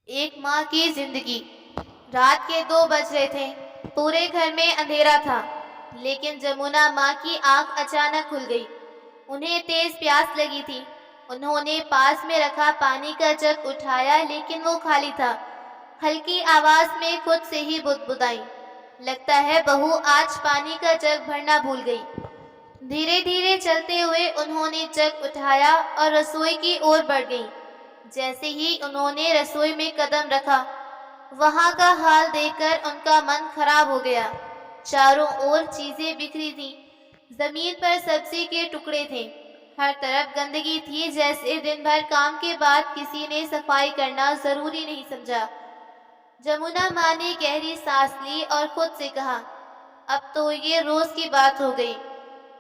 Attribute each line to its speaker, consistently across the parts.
Speaker 1: एक माँ की जिंदगी। रात के 2 बज रहे थे। पूरे घर में अंधेरा था, लेकिन जमुना माँ की आंख अचानक खुल गई। उन्हें तेज प्यास लगी थी। उन्होंने पास में रखा पानी का जग उठाया, लेकिन वो खाली था। हल्की आवाज में खुद से ही बुदबुदाई, लगता है बहू आज पानी का जग भरना भूल गई। धीरे धीरे चलते हुए उन्होंने जग उठाया और रसोई की ओर बढ़ गई। जैसे ही उन्होंने रसोई में कदम रखा, वहां का हाल देखकर उनका मन खराब हो गया। चारों ओर चीजें बिखरी थीं। जमीन पर सब्जी के टुकड़े थे। हर तरफ गंदगी थी, जैसे दिन भर काम के बाद किसी ने सफाई करना जरूरी नहीं समझा। जमुना माँ ने गहरी सांस ली और खुद से कहा, अब तो ये रोज की बात हो गई।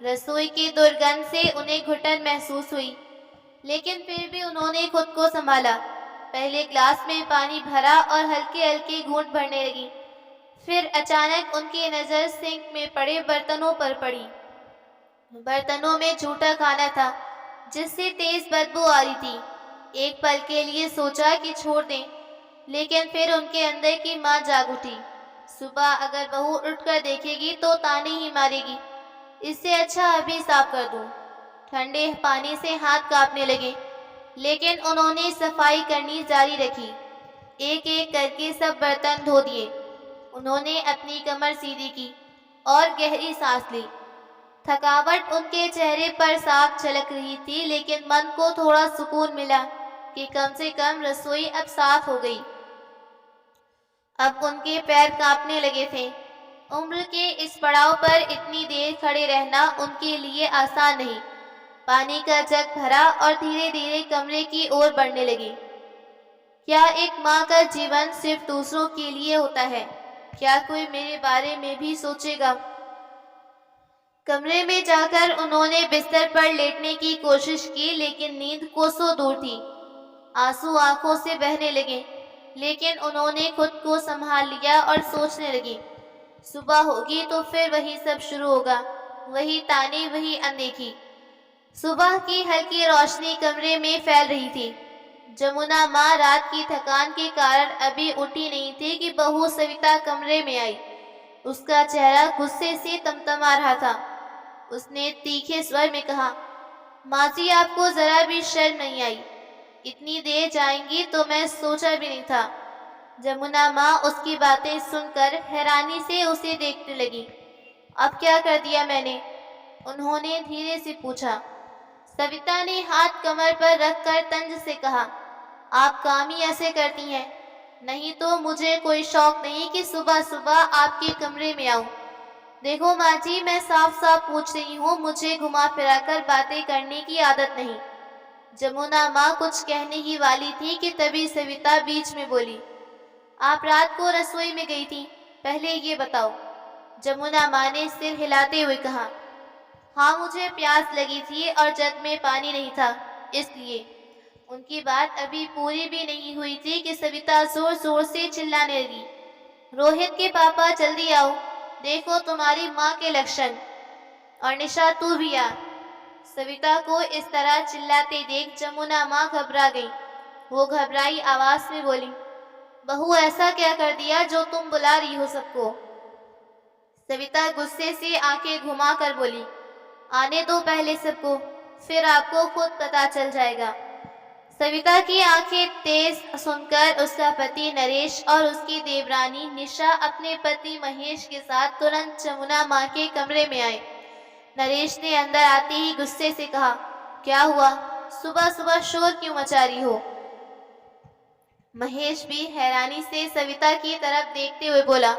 Speaker 1: रसोई की दुर्गंध से उन्हें घुटन महसूस हुई, लेकिन फिर भी उन्होंने खुद को संभाला। पहले ग्लास में पानी भरा और हल्के हल्के घूंट भरने लगी। फिर अचानक उनकी नजर सिंक में पड़े बर्तनों पर पड़ी। बर्तनों में झूठा खाना था, जिससे तेज बदबू आ रही थी। एक पल के लिए सोचा कि छोड़ दें, लेकिन फिर उनके अंदर की माँ जाग उठी। सुबह अगर बहू उठकर देखेगी तो ताने ही मारेगी। इससे अच्छा अभी साफ कर दूं। ठंडे पानी से हाथ कांपने लगे, लेकिन उन्होंने सफाई करनी जारी रखी। एक एक करके सब बर्तन धो दिए। उन्होंने अपनी कमर सीधी की और गहरी सांस ली। थकावट उनके चेहरे पर साफ झलक रही थी, लेकिन मन को थोड़ा सुकून मिला कि कम से कम रसोई अब साफ हो गई। अब उनके पैर कांपने लगे थे। उम्र के इस पड़ाव पर इतनी देर खड़े रहना उनके लिए आसान नहीं। पानी का जग भरा और धीरे धीरे कमरे की ओर बढ़ने लगी। क्या एक माँ का जीवन सिर्फ दूसरों के लिए होता है? क्या कोई मेरे बारे में भी सोचेगा? कमरे में जाकर उन्होंने बिस्तर पर लेटने की कोशिश की, लेकिन नींद कोसों दूर थी। आंसू आंखों से बहने लगे, लेकिन उन्होंने खुद को संभाल लिया और सोचने लगी, सुबह होगी तो फिर वही सब शुरू होगा। वही ताने, वही अनदेखी। सुबह की हल्की रोशनी कमरे में फैल रही थी। जमुना माँ रात की थकान के कारण अभी उठी नहीं थी कि बहू सविता कमरे में आई। उसका चेहरा गुस्से से तमतमा रहा था। उसने तीखे स्वर में कहा, माँ जी, आपको जरा भी शर्म नहीं आई? इतनी देर जाएंगी तो मैं सोचा भी नहीं था। जमुना माँ उसकी बातें सुनकर हैरानी से उसे देखने लगी। अब क्या कर दिया मैंने? उन्होंने धीरे से पूछा। सविता ने हाथ कमर पर रखकर तंज से कहा, आप काम ही ऐसे करती हैं, नहीं तो मुझे कोई शौक नहीं कि सुबह सुबह आपके कमरे में आऊं। देखो माँ जी, मैं साफ साफ पूछ रही हूँ, मुझे घुमा फिराकर बातें करने की आदत नहीं। जमुना माँ कुछ कहने ही वाली थी कि तभी सविता बीच में बोली, आप रात को रसोई में गई थी, पहले ये बताओ। जमुना माँ ने सिर हिलाते हुए कहा, हाँ, मुझे प्यास लगी थी और जग में पानी नहीं था, इसलिए। उनकी बात अभी पूरी भी नहीं हुई थी कि सविता जोर जोर से चिल्लाने लगी, रोहित के पापा, जल्दी आओ, देखो तुम्हारी माँ के लक्षण। और निशा, तू भी आ। सविता को इस तरह चिल्लाते देख जमुना माँ घबरा गई। वो घबराई आवाज में बोली, बहू, ऐसा क्या कर दिया जो तुम बुला रही हो सबको? सविता गुस्से से आंखें घुमा कर बोली, आने दो पहले सबको, फिर आपको खुद पता चल जाएगा। सविता की आंखें तेज सुनकर उसका पति नरेश और उसकी देवरानी निशा अपने पति महेश के साथ तुरंत जमुना माँ के कमरे में आए। नरेश ने अंदर आते ही गुस्से से कहा, क्या हुआ? सुबह सुबह शोर क्यों मचा रही हो? महेश भी हैरानी से सविता की तरफ देखते हुए बोला,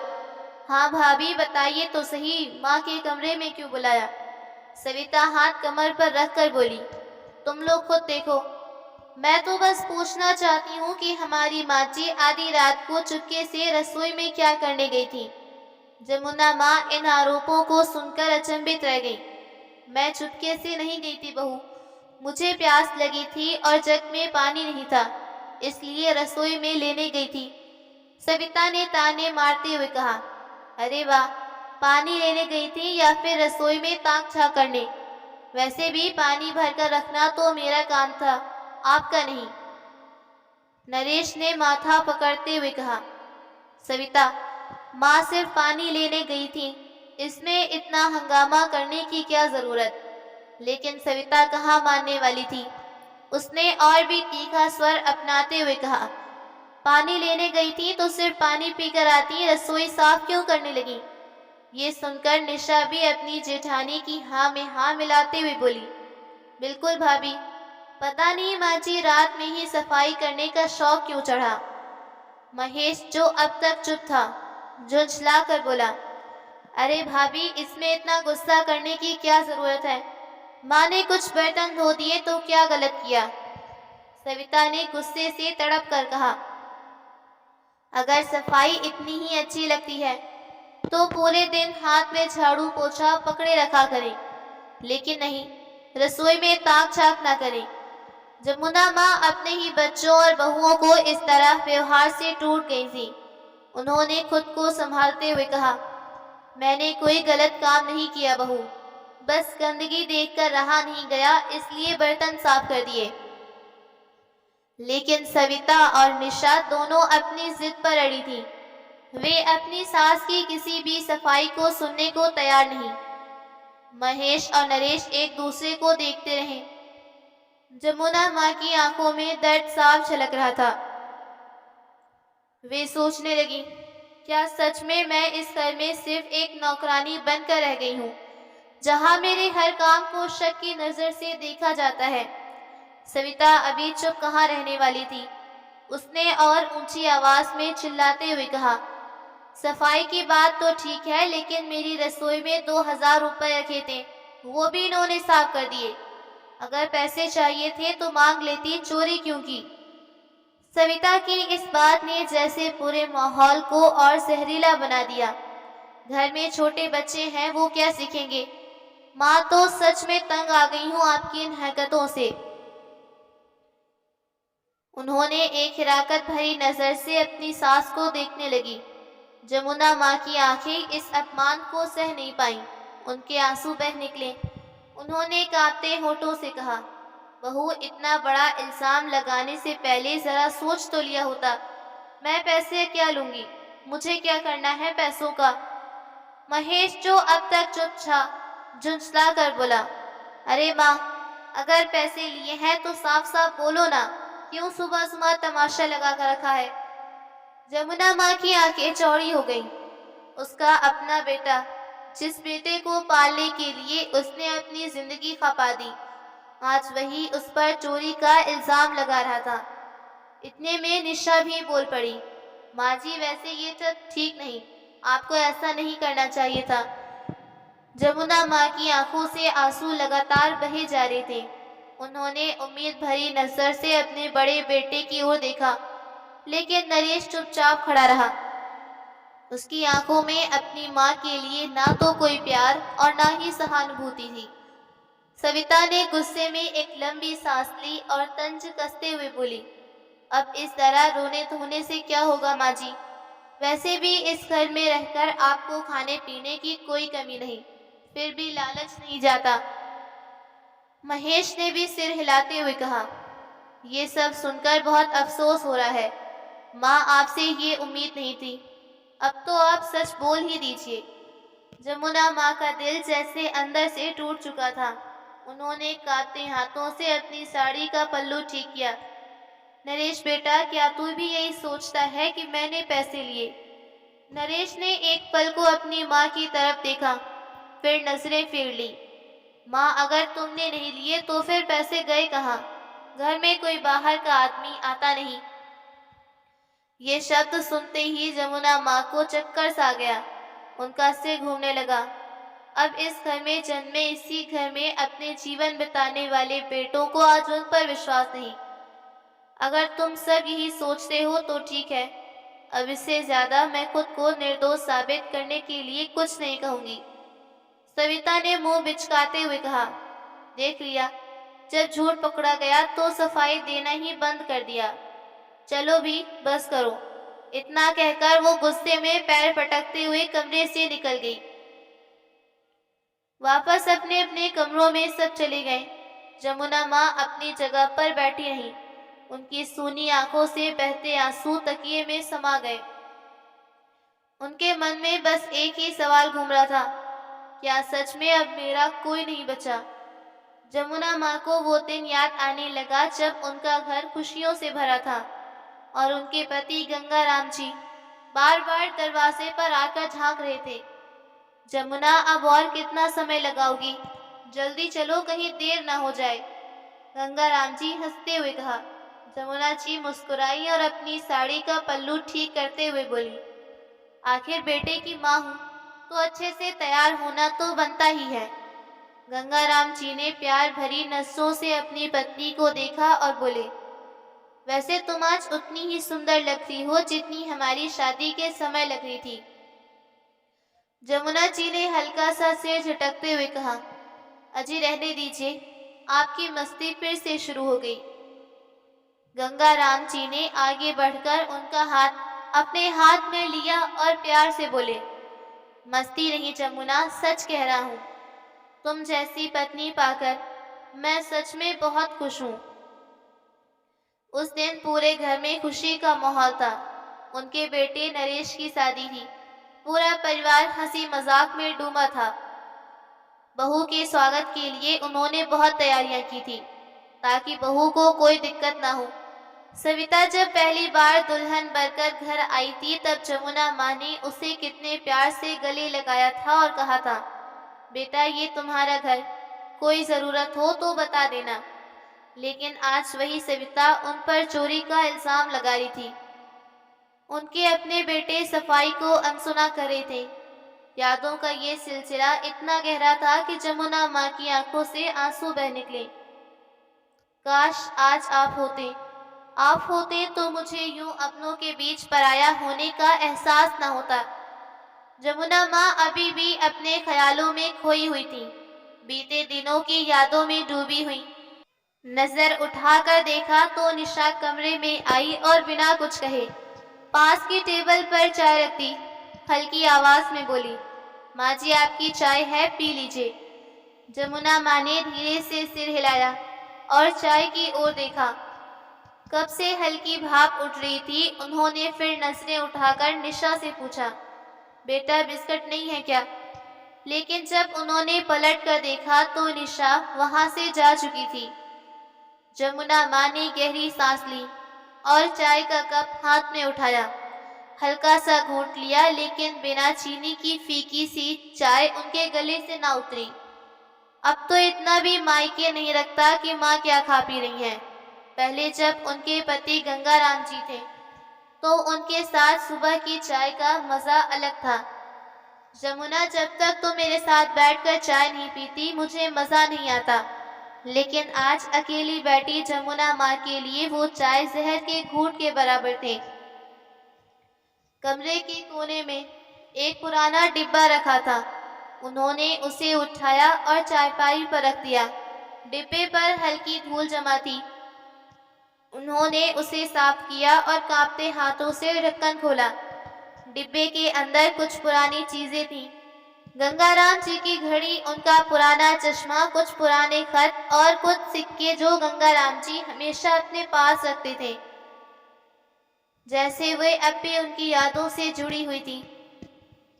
Speaker 1: हाँ भाभी, बताइए तो सही, माँ के कमरे में क्यों बुलाया? सविता हाथ कमर पर रखकर बोली, तुम लोग खुद देखो, मैं तो बस पूछना चाहती हूँ कि हमारी माँ जी आधी रात को चुपके से रसोई में क्या करने गई थी? जमुना माँ इन आरोपों को सुनकर अचंभित रह गई। मैं चुपके से नहीं गई थी बहू, मुझे प्यास लगी थी और जग में पानी नहीं था, इसलिए रसोई में लेने गई थी। सविता ने ताने मारते हुए कहा, अरे वाह, पानी लेने गई थी या फिर रसोई में ताक झांक करने? वैसे भी पानी भरकर रखना तो मेरा काम था, आपका नहीं। नरेश ने माथा पकड़ते हुए कहा, सविता, माँ सिर्फ पानी लेने गई थी, इसमें इतना हंगामा करने की क्या जरूरत। लेकिन सविता कहाँ मानने वाली थी। उसने और भी तीखा स्वर अपनाते हुए कहा, पानी लेने गई थी तो सिर्फ पानी पीकर आती, रसोई साफ क्यों करने लगी। ये सुनकर निशा भी अपनी जेठानी की हाँ में हाँ मिलाते हुए बोली, बिल्कुल भाभी, पता नहीं माँ जी रात में ही सफाई करने का शौक क्यों चढ़ा। महेश, जो अब तक चुप था, झुंझला कर बोला, अरे भाभी, इसमें इतना गुस्सा करने की क्या जरूरत है। माँ ने कुछ बर्तन धो दिए तो क्या गलत किया। सविता ने गुस्से से तड़प कर कहा, अगर सफाई इतनी ही अच्छी लगती है तो पूरे दिन हाथ में झाड़ू पोछा पकड़े रखा करें, लेकिन नहीं, रसोई में ताक झाक ना करें। जमुना माँ अपने ही बच्चों और बहुओं को इस तरह व्यवहार से टूट गई थी। उन्होंने खुद को संभालते हुए कहा, मैंने कोई गलत काम नहीं किया बहू, बस गंदगी देखकर रहा नहीं गया इसलिए बर्तन साफ कर दिए। लेकिन सविता और निशा दोनों अपनी जिद पर अड़ी थी। वे अपनी सास की किसी भी सफाई को सुनने को तैयार नहीं। महेश और नरेश एक दूसरे को देखते रहे। जमुना माँ की आंखों में दर्द साफ झलक रहा था। वे सोचने लगी, क्या सच में मैं इस घर में सिर्फ एक नौकरानी बनकर रह गई हूँ, जहाँ मेरे हर काम को शक की नजर से देखा जाता है। सविता अभी चुप कहाँ रहने वाली थी। उसने और ऊंची आवाज में चिल्लाते हुए कहा, सफाई की बात तो ठीक है, लेकिन मेरी रसोई में 2000 रुपए रखे थे, वो भी इन्होंने साफ कर दिए। अगर पैसे चाहिए थे तो मांग लेती, चोरी क्यों की। सविता की इस बात ने जैसे पूरे माहौल को और जहरीला बना दिया। घर में छोटे बच्चे हैं, वो क्या सीखेंगे। माँ, तो सच में तंग आ गई हूँ आपकी इन हरकतों से। उन्होंने एक हिराकत भरी नजर से अपनी सास को देखने लगी। जमुना माँ की आंखें इस अपमान को सह नहीं पाईं। उनके आंसू बह निकले। उन्होंने कांपते होठों से कहा, बहू, इतना बड़ा इल्जाम लगाने से पहले जरा सोच तो लिया होता। मैं पैसे क्या लूंगी, मुझे क्या करना है पैसों का। महेश, जो अब तक चुप था, झुंझला कर बोला, अरे माँ, अगर पैसे लिए हैं तो साफ साफ बोलो ना, क्यों सुबह सुबह तमाशा लगा कर रखा है। जमुना माँ की आंखें चौड़ी हो गईं। उसका अपना बेटा, जिस बेटे को पालने के लिए उसने अपनी जिंदगी खपा दी, आज वही उस पर चोरी का इल्जाम लगा रहा था। इतने में निशा भी बोल पड़ी, माँ जी, वैसे ये सब ठीक नहीं, आपको ऐसा नहीं करना चाहिए था। जमुना माँ की आंखों से आंसू लगातार बहे जा रहे थे। उन्होंने उम्मीद भरी नजर से अपने बड़े बेटे की ओर देखा, लेकिन नरेश चुपचाप खड़ा रहा। उसकी आंखों में अपनी माँ के लिए ना तो कोई प्यार और ना ही सहानुभूति थी। सविता ने गुस्से में एक लंबी सांस ली और तंज कसते हुए बोली, अब इस तरह रोने धोने से क्या होगा माँ जी। वैसे भी इस घर में रहकर आपको खाने पीने की कोई कमी नहीं, फिर भी लालच नहीं जाता। महेश ने भी सिर हिलाते हुए कहा, ये सब सुनकर बहुत अफसोस हो रहा है। माँ, आपसे ये उम्मीद नहीं थी। अब तो आप सच बोल ही दीजिए। जमुना माँ का दिल जैसे अंदर से टूट चुका था। उन्होंने कांपते हाथों से अपनी साड़ी का पल्लू ठीक किया। नरेश बेटा, क्या तू भी यही सोचता है कि मैंने पैसे लिए। नरेश ने एक पल को अपनी माँ की तरफ देखा, फिर नजरें फेर ली। माँ, अगर तुमने नहीं लिए तो फिर पैसे गए कहाँ। घर में कोई बाहर का आदमी आता नहीं। ये शब्द सुनते ही जमुना माँ को चक्कर सा गया। उनका सिर घूमने लगा। अब इस घर में जन्मे, इसी घर में अपने जीवन बिताने वाले बेटों को आज उन पर विश्वास नहीं। अगर तुम सब यही सोचते हो तो ठीक है। अब इससे ज्यादा मैं खुद को निर्दोष साबित करने के लिए कुछ नहीं कहूंगी। सविता ने मुंह बिचकाते हुए कहा, देख लिया, जब झूठ पकड़ा गया तो सफाई देना ही बंद कर दिया। चलो भी, बस करो। इतना कहकर वो गुस्से में पैर पटकते हुए कमरे से निकल गई। वापस अपने अपने कमरों में सब चले गए। जमुना माँ अपनी जगह पर बैठी रही। उनकी सूनी आंखों से बहते आंसू तकिए में समा गए। उनके मन में बस एक ही सवाल घूम रहा था, क्या सच में अब मेरा कोई नहीं बचा? जमुना माँ को वो दिन याद आने लगा जब उनका घर खुशियों से भरा था और उनके पति गंगाराम जी बार बार दरवाजे पर आकर झांक रहे थे। जमुना, अब और कितना समय लगाओगी? जल्दी चलो, कहीं देर ना हो जाए। गंगाराम जी हंसते हुए कहा। जमुना जी मुस्कुराई और अपनी साड़ी का पल्लू ठीक करते हुए बोली, आखिर बेटे की माँ हूँ तो अच्छे से तैयार होना तो बनता ही है। गंगाराम जी ने प्यार भरी नजरों से अपनी पत्नी को देखा और बोले, वैसे तुम आज उतनी ही सुंदर लगती हो जितनी हमारी शादी के समय लग रही थी। जमुना जी ने हल्का सा सिर झटकते हुए कहा, अजी रहने दीजिए, आपकी मस्ती फिर से शुरू हो गई। गंगाराम जी ने आगे बढ़कर उनका हाथ अपने हाथ में लिया और प्यार से बोले, मस्ती नहीं जमुना, सच कह रहा हूँ। तुम जैसी पत्नी पाकर मैं सच में बहुत खुश हूँ। उस दिन पूरे घर में खुशी का माहौल था। उनके बेटे नरेश की शादी थी। पूरा परिवार हंसी मजाक में डूबा था। बहू के स्वागत के लिए उन्होंने बहुत तैयारियां की थी ताकि बहू को कोई दिक्कत ना हो। सविता जब पहली बार दुल्हन बनकर घर आई थी तब जमुना माँ ने उसे कितने प्यार से गले लगाया था और कहा था, बेटा ये तुम्हारा घर, कोई ज़रूरत हो तो बता देना। लेकिन आज वही सविता उन पर चोरी का इल्ज़ाम लगा रही थी। उनके अपने बेटे सफाई को अनसुना कर रहे थे। यादों का ये सिलसिला इतना गहरा था कि जमुना माँ की आंखों से आंसू बह निकले। काश आज आप होते तो मुझे यूं अपनों के बीच पराया होने का एहसास न होता। जमुना माँ अभी भी अपने ख्यालों में खोई हुई थी, बीते दिनों की यादों में डूबी हुई। नजर उठाकर देखा तो निशा कमरे में आई और बिना कुछ कहे पास की टेबल पर चाय रख दी। हल्की आवाज में बोली, माँ जी आपकी चाय है, पी लीजिए। जमुना माँ ने धीरे से सिर हिलाया और चाय की ओर देखा। कब से हल्की भाप उठ रही थी। उन्होंने फिर नजरें उठाकर निशा से पूछा, बेटा बिस्कुट नहीं है क्या? लेकिन जब उन्होंने पलट कर देखा तो निशा वहां से जा चुकी थी। जमुना माँ ने गहरी सांस ली और चाय का कप हाथ में उठाया। हल्का सा घूंट लिया लेकिन बिना चीनी की फीकी सी चाय उनके गले से ना उतरी। अब तो इतना भी मायके नहीं रखता कि माँ क्या खा पी रही हैं। पहले जब उनके पति गंगाराम जी थे तो उनके साथ सुबह की चाय का मजा अलग था। जमुना, जब तक तो मेरे साथ बैठकर चाय नहीं पीती मुझे मजा नहीं आता। लेकिन आज अकेली बैठी जमुना माँ के लिए वो चाय जहर के घूंट के बराबर थे। कमरे के कोने में एक पुराना डिब्बा रखा था। उन्होंने उसे उठाया और चारपाई पर रख दिया। डिब्बे पर हल्की धूल जमा थी। उन्होंने उसे साफ किया और कांपते हाथों से ढक्कन खोला। डिब्बे के अंदर कुछ पुरानी चीजें थीं। गंगाराम जी की घड़ी, उनका पुराना चश्मा, कुछ पुराने खत और कुछ सिक्के जो गंगाराम जी हमेशा अपने पास रखते थे, जैसे वे अब भी उनकी यादों से जुड़ी हुई थी।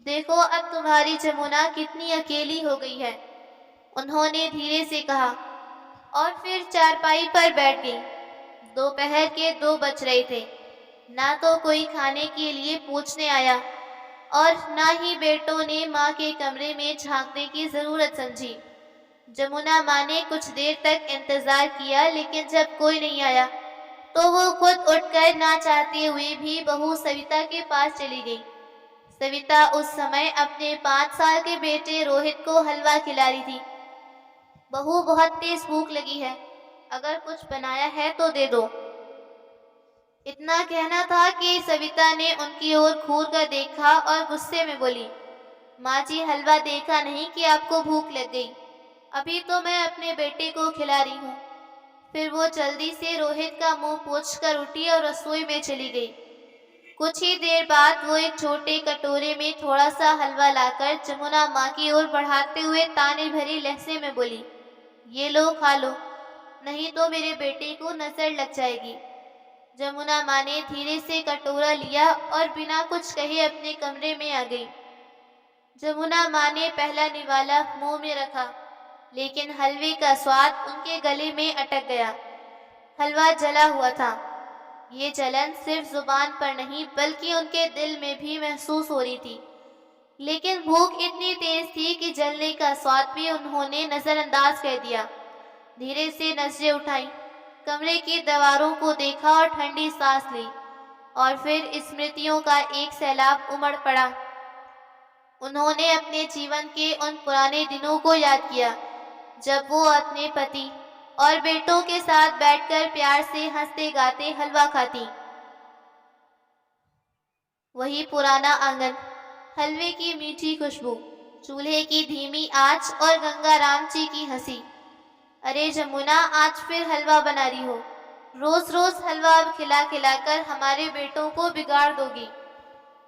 Speaker 1: देखो अब तुम्हारी जमुना कितनी अकेली हो गई है, उन्होंने धीरे से कहा और फिर चारपाई पर बैठ गई। दोपहर के 2 बज रहे थे। ना तो कोई खाने के लिए पूछने आया और ना ही बेटों ने माँ के कमरे में झांकने की जरूरत समझी। जमुना माँ ने कुछ देर तक इंतजार किया लेकिन जब कोई नहीं आया तो वो खुद उठकर ना चाहते हुए भी बहू सविता के पास चली गई। सविता उस समय अपने 5 साल के बेटे रोहित को हलवा खिला रही थी। बहू, बहुत तेज भूख लगी है, अगर कुछ बनाया है तो दे दो। इतना कहना था कि सविता ने उनकी ओर घूर कर देखा और गुस्से में बोली, माँ जी हलवा देखा नहीं कि आपको भूख लग गई, अभी तो मैं अपने बेटे को खिला रही हूँ। फिर वो जल्दी से रोहित का मुंह पोंछकर उठी और रसोई में चली गई। कुछ ही देर बाद वो एक छोटे कटोरे में थोड़ा सा हलवा लाकर जमुना माँ की ओर बढ़ाते हुए ताने भरी लहजे में बोली, ये लो खा लो, नहीं तो मेरे बेटे को नजर लग जाएगी। जमुना माँ ने धीरे से कटोरा लिया और बिना कुछ कहे अपने कमरे में आ गई। जमुना माँ ने पहला निवाला मुंह में रखा, लेकिन हलवे का स्वाद उनके गले में अटक गया। हलवा जला हुआ था। ये जलन सिर्फ जुबान पर नहीं बल्कि उनके दिल में भी महसूस हो रही थी। लेकिन भूख इतनी तेज थी कि जलने का स्वाद भी उन्होंने नजरअंदाज कर दिया। धीरे से नजरें उठाई, कमरे की दीवारों को देखा और ठंडी सांस ली, और फिर स्मृतियों का एक सैलाब उमड़ पड़ा। उन्होंने अपने जीवन के उन पुराने दिनों को याद किया जब वो अपने पति और बेटों के साथ बैठकर प्यार से हंसते गाते हलवा खाती। वही पुराना आंगन, हलवे की मीठी खुशबू, चूल्हे की धीमी आंच और गंगाराम जी की हंसी। अरे जमुना, आज फिर हलवा बना रही हो। रोज रोज हलवा खिला खिलाकर हमारे बेटों को बिगाड़ दोगी।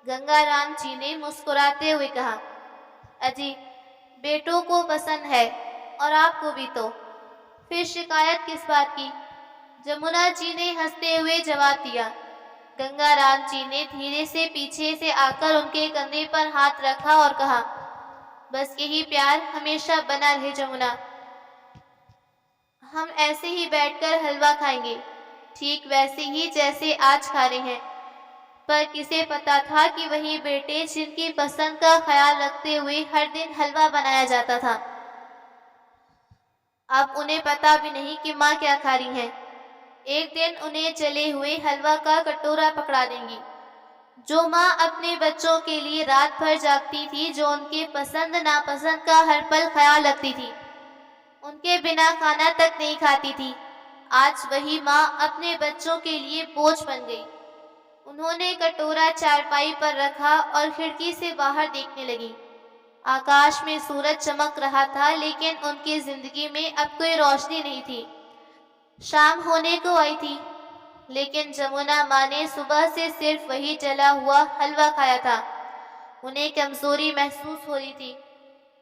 Speaker 1: गंगाराम जी ने मुस्कुराते हुए कहा, अजी, बेटों को पसंद है और आपको भी तो। फिर शिकायत किस बात की? जमुना जी ने हंसते हुए जवाब दिया। गंगाराम जी ने धीरे से पीछे से आकर उनके कंधे पर हाथ रखा और कहा, बस यही प्यार हमेशा बना रहे जमुना। हम ऐसे ही बैठकर हलवा खाएंगे, ठीक वैसे ही जैसे आज खा रहे हैं। पर किसे पता था कि वही बेटे जिनकी पसंद का ख्याल रखते हुए हर दिन हलवा बनाया जाता था, अब उन्हें पता भी नहीं कि माँ क्या खा रही हैं। एक दिन उन्हें जले हुए हलवा का कटोरा पकड़ा देंगी। जो माँ अपने बच्चों के लिए रात भर जागती थी, जो उनके पसंद नापसंद का हर पल ख्याल रखती थी, उनके बिना खाना तक नहीं खाती थी, आज वही माँ अपने बच्चों के लिए बोझ बन गई। उन्होंने कटोरा चारपाई पर रखा और खिड़की से बाहर देखने लगी। आकाश में सूरज चमक रहा था, लेकिन उनकी जिंदगी में अब कोई रोशनी नहीं थी। शाम होने को आई थी, लेकिन जमुना माँ ने सुबह से सिर्फ वही जला हुआ हलवा खाया था। उन्हें कमजोरी महसूस हो रही थी।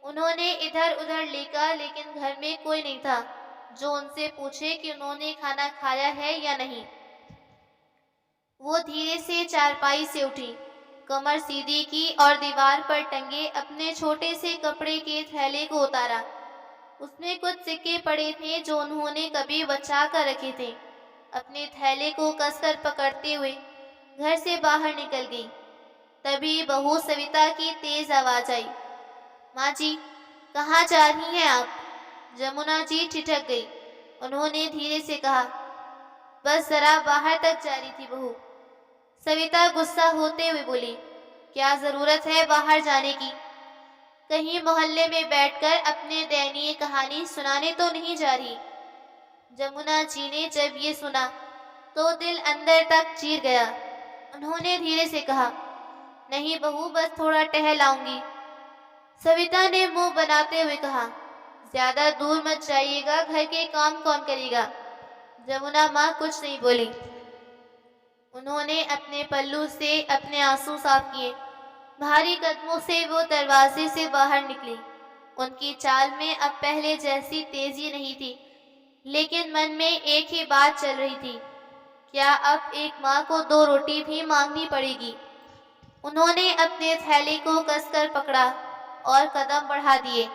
Speaker 1: उन्होंने इधर उधर देखा, लेकिन घर में कोई नहीं था जो उनसे पूछे कि उन्होंने खाना खाया है या नहीं। वो धीरे से चारपाई से उठी, कमर सीधी की और दीवार पर टंगे अपने छोटे से कपड़े के थैले को उतारा। उसमें कुछ सिक्के पड़े थे जो उन्होंने कभी बचा कर रखे थे। अपने थैले को कसकर पकड़ते हुए घर से बाहर निकल गई। तभी बहू सविता की तेज आवाज आई, माँ जी, कहाँ जा रही हैं आप? जमुना जी ठिठक गई। उन्होंने धीरे से कहा, बस जरा बाहर तक जा रही थी बहू। सविता गुस्सा होते हुए बोली, क्या जरूरत है बाहर जाने की? कहीं मोहल्ले में बैठकर अपने दयनीय कहानी सुनाने तो नहीं जा रही? जमुना जी ने जब ये सुना तो दिल अंदर तक चीर गया। उन्होंने धीरे से कहा, नहीं बहू, बस थोड़ा टहल आऊंगी। सविता ने मुंह बनाते हुए कहा, ज्यादा दूर मत जाइएगा, घर के काम कौन करेगा? जमुना माँ कुछ नहीं बोली। उन्होंने अपने पल्लू से अपने आंसू साफ किए। भारी कदमों से वो दरवाजे से बाहर निकली। उनकी चाल में अब पहले जैसी तेजी नहीं थी, लेकिन मन में एक ही बात चल रही थी, क्या अब एक माँ को 2 रोटी भी मांगनी पड़ेगी? उन्होंने अपने थैले को कसकर पकड़ा और कदम बढ़ा दिए।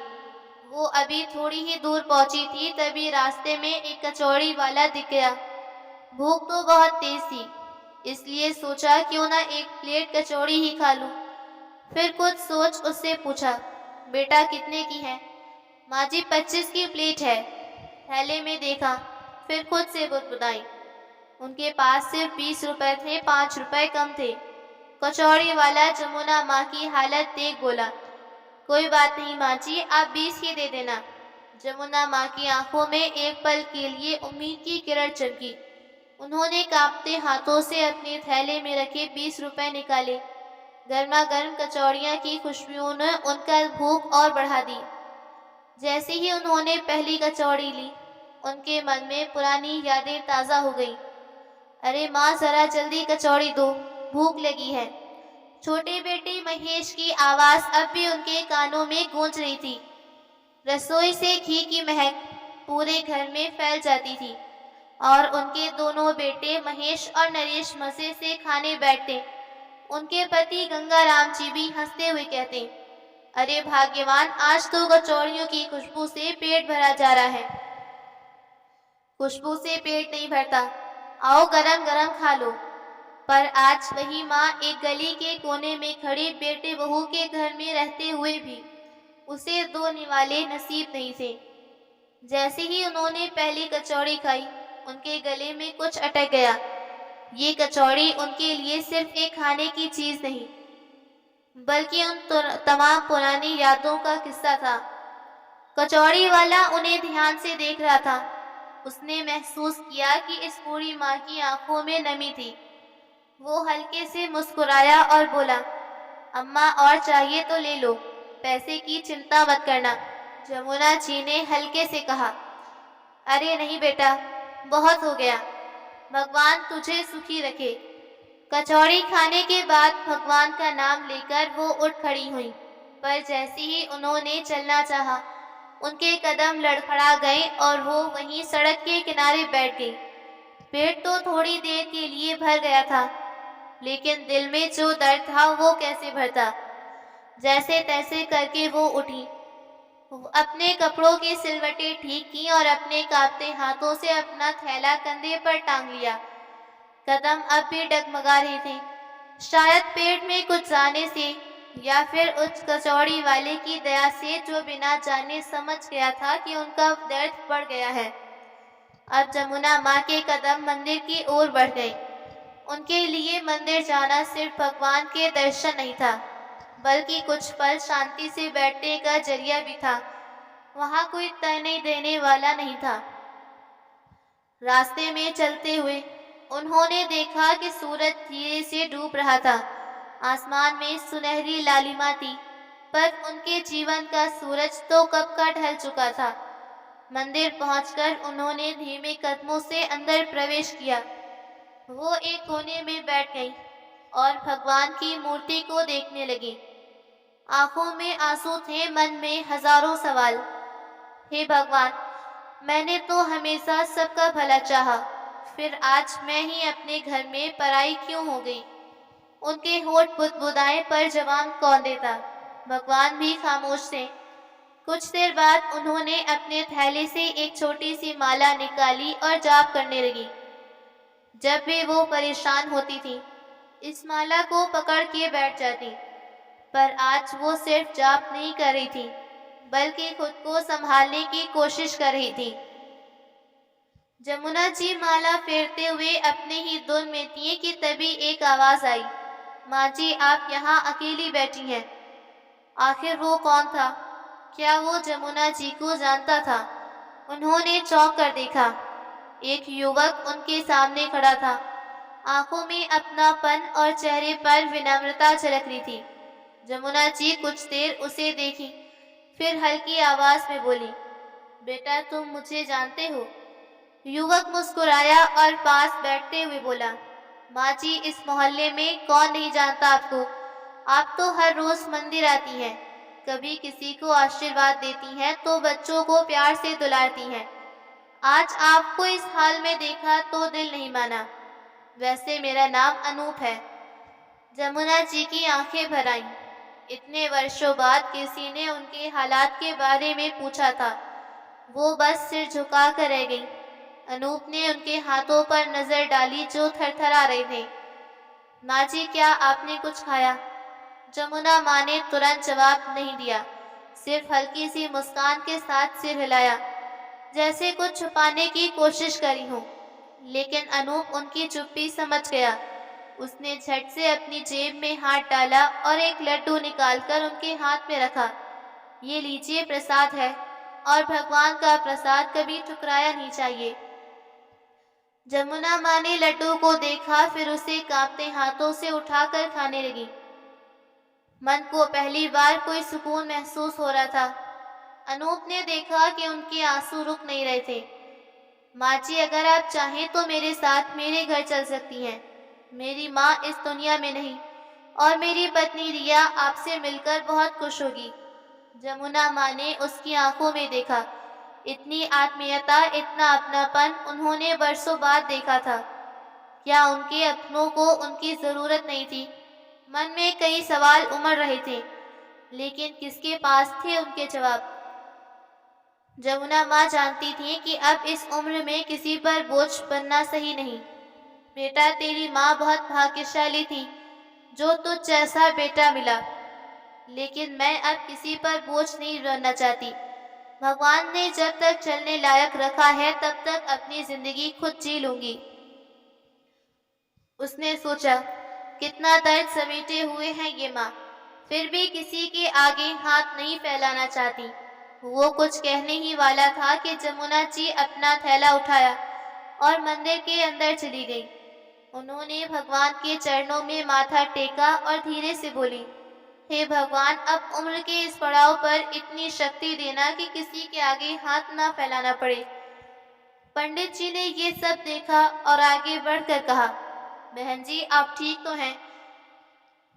Speaker 1: वो अभी थोड़ी ही दूर पहुंची थी, तभी रास्ते में एक कचौड़ी वाला दिख गया। भूख तो बहुत तेज थी, इसलिए सोचा क्यों ना एक प्लेट कचौड़ी ही खा लूं। फिर कुछ सोच उससे पूछा, बेटा कितने की है? माँ जी 25 की प्लेट है। थैले में देखा, फिर खुद से बुदबुदाई। उनके पास सिर्फ 20 रुपए थे, 5 रुपए कम थे। कचौड़ी वाला जमुना माँ की हालत देख बोला, कोई बात नहीं माँ जी, आप 20 ही दे देना। जमुना माँ की आंखों में एक पल के लिए उम्मीद की किरण चमकी। उन्होंने कांपते हाथों से अपने थैले में रखे 20 रुपए निकाले। गर्मा गर्म कचौड़ियाँ की खुशबुओं ने उनका भूख और बढ़ा दी। जैसे ही उन्होंने पहली कचौड़ी ली, उनके मन में पुरानी यादें ताज़ा हो गईं। अरे माँ, जरा जल्दी कचौड़ी दो, भूख लगी है। छोटे बेटे महेश की आवाज़ अब भी उनके कानों में गूंज रही थी। रसोई से घी की महक पूरे घर में फैल जाती थी। और उनके दोनों बेटे महेश और नरेश मजे से खाने बैठते। उनके पति गंगाराम जी भी हंसते हुए कहते, अरे भाग्यवान, आज तो कचौड़ियों की खुशबू से पेट भरा जा रहा है। खुशबू से पेट नहीं भरता, आओ गरम गरम खा लो। पर आज वही माँ एक गली के कोने में खड़ी बेटे बहू के घर में रहते हुए भी उसे दो निवाले नसीब नहीं थे। जैसे ही उन्होंने पहली कचौड़ी खाई, उनके गले में कुछ अटक गया। ये कचौड़ी उनके लिए सिर्फ एक खाने की चीज नहीं, बल्कि उन तमाम पुरानी यादों का किस्सा था। कचौड़ी वाला उन्हें ध्यान से देख रहा था। उसने महसूस किया कि इस बूढ़ी माँ की आंखों में नमी थी। वो हल्के से मुस्कुराया और बोला, अम्मा और चाहिए तो ले लो, पैसे की चिंता मत करना। जमुना जी ने हल्के से कहा, अरे नहीं बेटा, बहुत हो गया, भगवान तुझे सुखी रखे। कचौड़ी खाने के बाद भगवान का नाम लेकर वो उठ खड़ी हुई, पर जैसे ही उन्होंने चलना चाहा, उनके कदम लड़खड़ा गए और वो वहीं सड़क के किनारे बैठ गई। पेट तो थोड़ी देर के लिए भर गया था, लेकिन दिल में जो दर्द था वो कैसे भरता। जैसे तैसे करके वो उठी, अपने कपड़ों की सिलवटें ठीक की और अपने कांपते हाथों से अपना थैला कंधे पर टांग लिया। कदम अब भी डगमगा रहे थे, शायद पेट में कुछ जाने से या फिर उस कचौड़ी वाले की दया से, जो बिना जाने समझ गया था कि उनका दर्द बढ़ गया है। अब जमुना माँ के कदम मंदिर की ओर बढ़ गए। उनके लिए मंदिर जाना सिर्फ भगवान के दर्शन नहीं था, बल्कि कुछ पल शांति से बैठने का जरिया भी था। वहाँ कोई ताने देने वाला नहीं था। रास्ते में चलते हुए उन्होंने देखा कि सूरज धीरे से डूब रहा था। आसमान में सुनहरी लालिमा थी, पर उनके जीवन का सूरज तो कब का ढल चुका था। मंदिर पहुंचकर उन्होंने धीमे कदमों से अंदर प्रवेश किया। वो एक कोने में बैठ गई और भगवान की मूर्ति को देखने लगी। आंखों में आंसू थे, मन में हजारों सवाल। हे भगवान, मैंने तो हमेशा सबका भला चाहा, फिर आज मैं ही अपने घर में पराई क्यों हो गई। उनके होठ बुदबुदाए, पर जवाब कौन देता। भगवान भी खामोश थे। कुछ देर बाद उन्होंने अपने थैले से एक छोटी सी माला निकाली और जाप करने लगी। जब भी वो परेशान होती थी, इस माला को पकड़ के बैठ जाती, पर आज वो सिर्फ जाप नहीं कर रही थी, बल्कि खुद को संभालने की कोशिश कर रही थी। जमुना जी माला फेरते हुए अपने ही धुन में थी कि तभी एक आवाज आई, माँ जी, आप यहाँ अकेली बैठी हैं। आखिर वो कौन था? क्या वो जमुना जी को जानता था? उन्होंने चौंक कर देखा। एक युवक उनके सामने खड़ा था। आंखों में अपनापन और चेहरे पर विनम्रता झलक रही थी। जमुना जी कुछ देर उसे देखी, फिर हल्की आवाज में बोली, बेटा, तुम मुझे जानते हो? युवक मुस्कुराया और पास बैठते हुए बोला, माँ जी, इस मोहल्ले में कौन नहीं जानता आपको। आप तो हर रोज मंदिर आती हैं, कभी किसी को आशीर्वाद देती हैं तो बच्चों को प्यार से दुलारती हैं। आज आपको इस हाल में देखा तो दिल नहीं माना। वैसे मेरा नाम अनूप है। जमुना जी की आंखें भर आईं। इतने वर्षों बाद किसी ने उनके हालात के बारे में पूछा था। वो बस सिर झुका कर रह गई। अनूप ने उनके हाथों पर नजर डाली जो थरथरा रहे थे। माँ जी, क्या आपने कुछ खाया? जमुना माँ ने तुरंत जवाब नहीं दिया, सिर्फ हल्की सी मुस्कान के साथ सिर हिलाया, जैसे कुछ छुपाने की कोशिश करी हो। लेकिन अनूप उनकी चुप्पी समझ गया। उसने झट से अपनी जेब में हाथ डाला और एक लड्डू निकालकर उनके हाथ में रखा। ये लीजिए, प्रसाद है, और भगवान का प्रसाद कभी ठुकराया नहीं चाहिए। जमुना माँ ने लड्डू को देखा, फिर उसे कांपते हाथों से उठाकर खाने लगी। मन को पहली बार कोई सुकून महसूस हो रहा था। अनूप ने देखा कि उनके आंसू रुक नहीं रहे थे। माँ जी, अगर आप चाहें तो मेरे साथ मेरे घर चल सकती हैं। मेरी माँ इस दुनिया में नहीं, और मेरी पत्नी रिया आपसे मिलकर बहुत खुश होगी। जमुना माँ ने उसकी आंखों में देखा। इतनी आत्मीयता, इतना अपनापन उन्होंने बरसों बाद देखा था। क्या उनके अपनों को उनकी ज़रूरत नहीं थी? मन में कई सवाल उमड़ रहे थे, लेकिन किसके पास थे उनके जवाब? जमुना माँ जानती थी कि अब इस उम्र में किसी पर बोझ बनना सही नहीं। बेटा, तेरी माँ बहुत भाग्यशाली थी जो तुझ जैसा बेटा मिला, लेकिन मैं अब किसी पर बोझ नहीं बनना चाहती। भगवान ने जब तक चलने लायक रखा है तब तक अपनी जिंदगी खुद जी लूंगी। उसने सोचा, कितना दर्द समेटे हुए हैं ये माँ, फिर भी किसी के आगे हाथ नहीं फैलाना चाहती। वो कुछ कहने ही वाला था कि जमुना जी अपना थैला उठाया और मंदिर के अंदर चली गई। उन्होंने भगवान के चरणों में माथा टेका और धीरे से बोली, हे भगवान, अब उम्र के इस पड़ाव पर इतनी शक्ति देना कि किसी के आगे हाथ ना फैलाना पड़े। पंडित जी ने ये सब देखा और आगे बढ़कर कहा, बहन जी, आप ठीक तो हैं?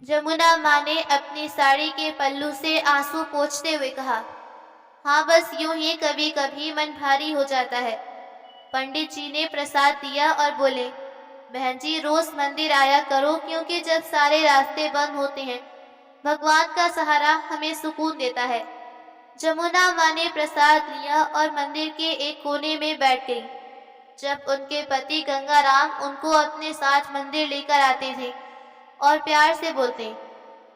Speaker 1: जमुना माँ ने अपनी साड़ी के पल्लू से आंसू पोंछते हुए कहा, हाँ, बस यूं ही कभी कभी मन भारी हो जाता है। पंडित जी ने प्रसाद दिया और बोले, बहन जी, रोज मंदिर आया करो, क्योंकि जब सारे रास्ते बंद होते हैं भगवान का सहारा हमें सुकून देता है। जमुना माँ ने प्रसाद लिया और मंदिर के एक कोने में बैठ गई। जब उनके पति गंगाराम उनको अपने साथ मंदिर लेकर आते थे और प्यार से बोलते,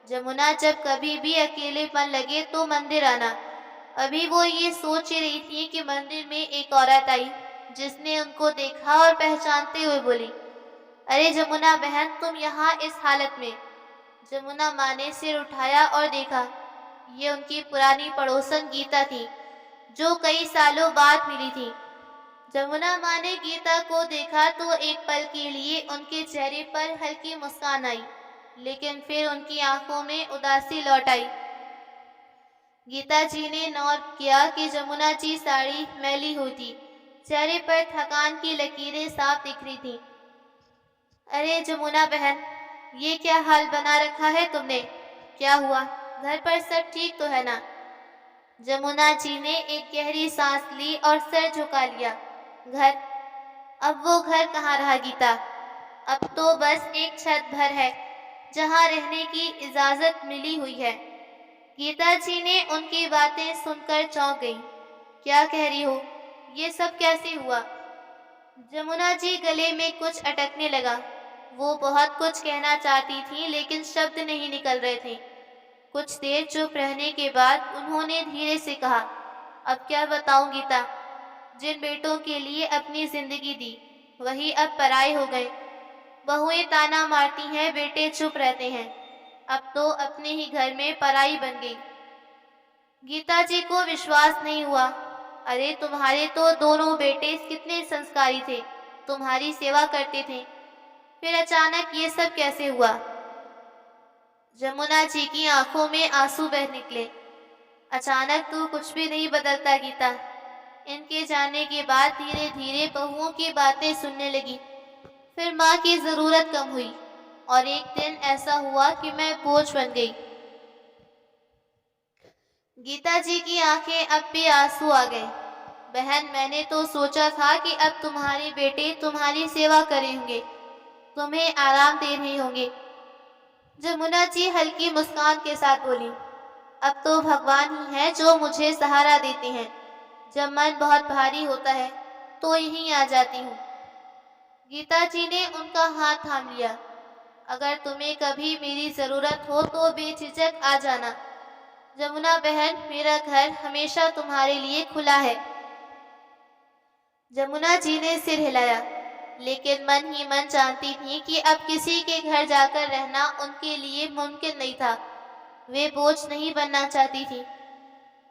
Speaker 1: जमुना, जब कभी भी अकेलेपन लगे तो मंदिर आना। अभी वो ये सोच ही रही थी कि मंदिर में एक औरत आई, जिसने उनको देखा और पहचानते हुए बोली, अरे जमुना बहन, तुम यहाँ इस हालत में? जमुना माँ ने सिर उठाया और देखा, ये उनकी पुरानी पड़ोसन गीता थी, जो कई सालों बाद मिली थी। जमुना माँ ने गीता को देखा तो एक पल के लिए उनके चेहरे पर हल्की मुस्कान आई, लेकिन फिर उनकी आंखों में उदासी लौट आई। गीता जी ने नोट किया कि जमुना जी साड़ी मैली हुई थी, चेहरे पर थकान की लकीरें साफ दिख रही थी। अरे जमुना बहन, ये क्या हाल बना रखा है तुमने? क्या हुआ? घर पर सब ठीक तो है ना? जमुना जी ने एक गहरी सांस ली और सर झुका लिया। घर? अब वो घर कहाँ रहा गीता? अब तो बस एक छत भर है जहाँ रहने की इजाजत मिली हुई है। गीता जी ने उनकी बातें सुनकर चौंक गई। क्या कह रही हो? ये सब कैसे हुआ? जमुना जी गले में कुछ अटकने लगा। वो बहुत कुछ कहना चाहती थी, लेकिन शब्द नहीं निकल रहे थे। कुछ देर चुप रहने के बाद उन्होंने धीरे से कहा, अब क्या बताऊं गीता, जिन बेटों के लिए अपनी जिंदगी दी वही अब पराए हो गए। बहुएं ताना मारती हैं, बेटे चुप रहते हैं। अब तो अपने ही घर में पराई बन गई। गीता जी को विश्वास नहीं हुआ। अरे तुम्हारे तो दोनों बेटे कितने संस्कारी थे, तुम्हारी सेवा करते थे, फिर अचानक ये सब कैसे हुआ? जमुना जी की आंखों में आंसू बह निकले। अचानक तो कुछ भी नहीं बदलता गीता। इनके जाने के बाद धीरे धीरे बहुओं की बातें सुनने लगी। फिर माँ की जरूरत कम हुई और एक दिन ऐसा हुआ कि मैं बोझ बन गई। गीता जी की आंखें अब भी आंसू आ गए। बहन, मैंने तो सोचा था कि अब तुम्हारे बेटे तुम्हारी सेवा करे होंगे, तुम्हें आराम दे रहे होंगे। जमुना जी हल्की मुस्कान के साथ बोली, अब तो भगवान ही है जो मुझे सहारा देते हैं। जब मन बहुत भारी होता है तो यहीं आ जाती हूँ। गीता जी ने उनका हाथ थाम लिया। अगर तुम्हें कभी मेरी जरूरत हो तो बेझिझक आ जाना। जमुना बहन, मेरा घर हमेशा तुम्हारे लिए खुला है। जमुना जी ने सिर हिलाया, लेकिन मन ही मन जानती थी कि अब किसी के घर जाकर रहना उनके लिए मुमकिन नहीं था। वे बोझ नहीं बनना चाहती थी।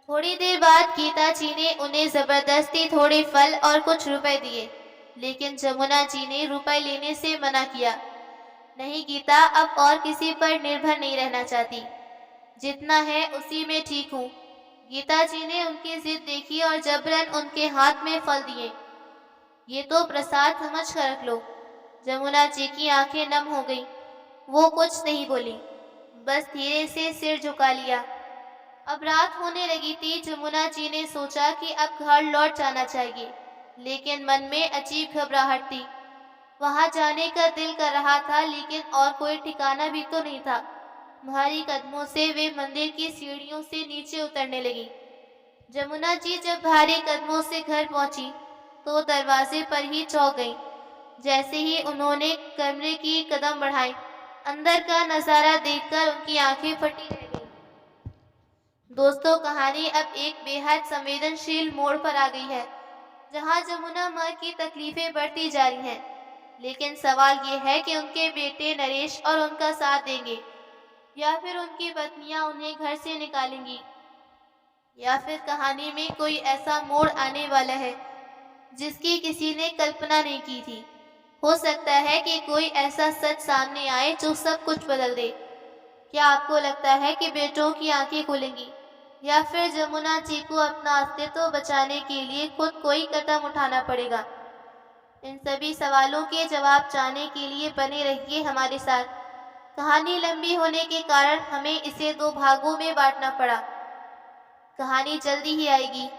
Speaker 1: थोड़ी देर बाद गीता जी ने उन्हें जबरदस्ती थोड़े फल और कुछ रुपए दिए, लेकिन जमुना जी ने रुपए लेने से मना किया। नहीं गीता, अब और किसी पर निर्भर नहीं रहना चाहती। जितना है उसी में ठीक हूँ। गीता जी ने उनकी जिद देखी और जबरन उनके हाथ में फल दिए। ये तो प्रसाद समझ कर रख लो। जमुना जी की आंखें नम हो गईं। वो कुछ नहीं बोली, बस धीरे से सिर झुका लिया। अब रात होने लगी थी। जमुना जी ने सोचा कि अब घर लौट जाना चाहिए, लेकिन मन में अजीब घबराहट थी। वहां जाने का दिल कर रहा था, लेकिन और कोई ठिकाना भी तो नहीं था। भारी कदमों से वे मंदिर की सीढ़ियों से नीचे उतरने लगी। जमुना जी जब भारी कदमों से घर पहुंची, तो दरवाजे पर ही चौंक गईं। जैसे ही उन्होंने कमरे की कदम बढ़ाए, अंदर का नजारा देखकर उनकी आंखें फटी रह गईं। दोस्तों, कहानी अब एक बेहद संवेदनशील मोड़ पर आ गई है, जहां जमुना माँ की तकलीफें बढ़ती जा रही हैं। लेकिन सवाल ये है कि उनके बेटे नरेश और उनका साथ देंगे, या फिर उनकी पत्नियां उन्हें घर से निकालेंगी, या फिर कहानी में कोई ऐसा मोड़ आने वाला है जिसकी किसी ने कल्पना नहीं की थी। हो सकता है कि कोई ऐसा सच सामने आए जो सब कुछ बदल दे। क्या आपको लगता है कि बेटों की आंखें खुलेंगी, या फिर जमुना जी को अपना अस्तित्व बचाने के लिए खुद कोई कदम उठाना पड़ेगा? इन सभी सवालों के जवाब जानने के लिए बने रहिए हमारे साथ। कहानी लंबी होने के कारण हमें इसे 2 भागों में बांटना पड़ा। कहानी जल्दी ही आएगी।